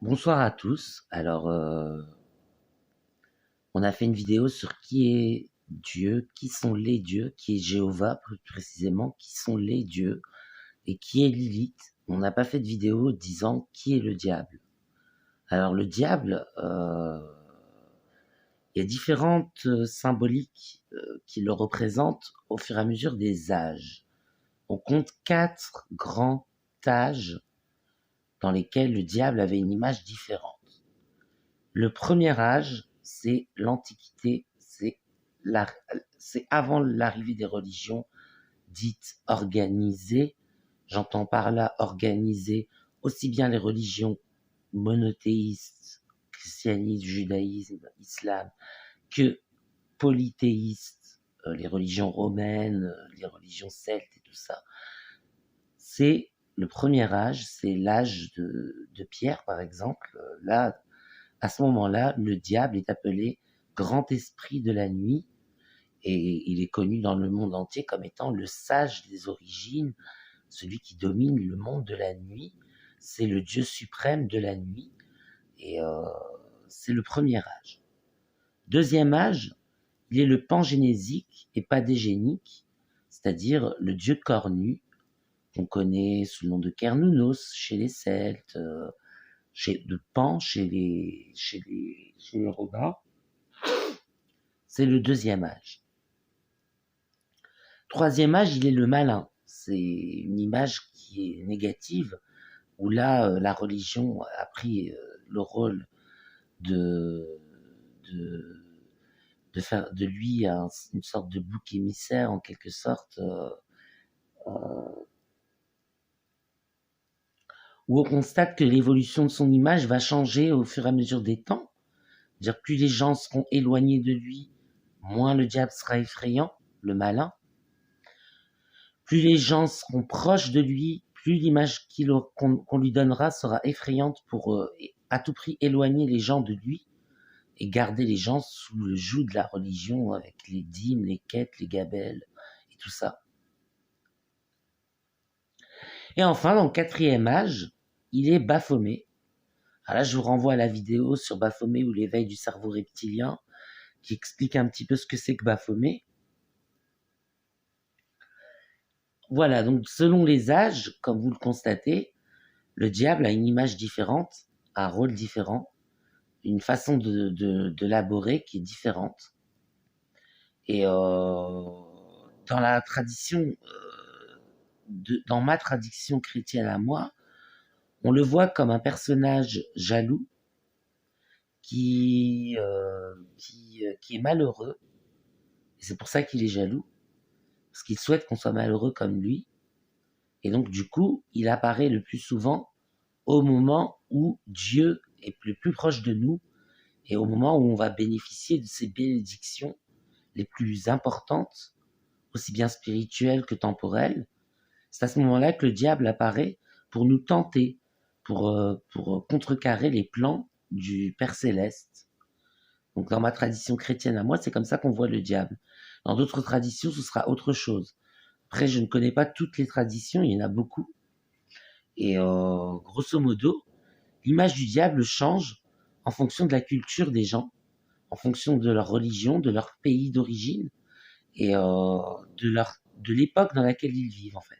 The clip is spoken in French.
Bonsoir à tous. On a fait une vidéo sur qui est Dieu, qui sont les dieux, qui est Jéhovah plus précisément, qui sont les dieux et qui est Lilith. On n'a pas fait de vidéo disant qui est le diable. Alors le diable, il y a différentes symboliques qui le représentent au fur et à mesure des âges. On compte 4 grands âges dans lesquels le diable avait une image différente. Le premier âge, c'est l'Antiquité, c'est avant l'arrivée des religions dites organisées. J'entends par là organisées aussi bien les religions monothéistes, christianisme, judaïsme, islam, que polythéistes, les religions romaines, les religions celtes et tout ça. C'est le premier âge, c'est l'âge de Pierre par exemple. Là, à ce moment-là, le diable est appelé grand esprit de la nuit et il est connu dans le monde entier comme étant le sage des origines, celui qui domine le monde de la nuit. C'est le dieu suprême de la nuit et c'est le premier âge. Deuxième âge, il est le pangénésique et padégénique, c'est-à-dire le dieu cornu qu'on connaît sous le nom de Cernunnos chez les Celtes, de Pan chez les Romains. C'est le deuxième âge. Troisième âge, il est le malin. C'est une image qui est négative, où là, la religion a pris le rôle de, de, faire de lui une sorte de bouc émissaire, en quelque sorte, où on constate que l'évolution de son image va changer au fur et à mesure des temps. C'est-à-dire plus les gens seront éloignés de lui, moins le diable sera effrayant, le malin. Plus les gens seront proches de lui, plus l'image qu'on lui donnera sera effrayante pour à tout prix éloigner les gens de lui et garder les gens sous le joug de la religion avec les dîmes, les quêtes, les gabelles et tout ça. Et enfin, dans le quatrième âge, il est Baphomet. Alors là, je vous renvoie à la vidéo sur Baphomet ou l'éveil du cerveau reptilien qui explique un petit peu ce que c'est que Baphomet. Voilà, donc selon les âges, comme vous le constatez, le diable a une image différente, un rôle différent, une façon de l'aborer qui est différente. Et dans la tradition, dans ma tradition chrétienne à moi, on le voit comme un personnage jaloux qui est malheureux. Et c'est pour ça qu'il est jaloux, parce qu'il souhaite qu'on soit malheureux comme lui. Et donc, du coup, il apparaît le plus souvent au moment où Dieu est le plus proche de nous et au moment où on va bénéficier de ses bénédictions les plus importantes, aussi bien spirituelles que temporelles. C'est à ce moment-là que le diable apparaît pour nous tenter, pour contrecarrer les plans du Père Céleste. Donc dans ma tradition chrétienne à moi, c'est comme ça qu'on voit le diable. Dans d'autres traditions, ce sera autre chose. Après, je ne connais pas toutes les traditions, il y en a beaucoup. Et grosso modo, l'image du diable change en fonction de la culture des gens, en fonction de leur religion, de leur pays d'origine et de l'époque dans laquelle ils vivent en fait.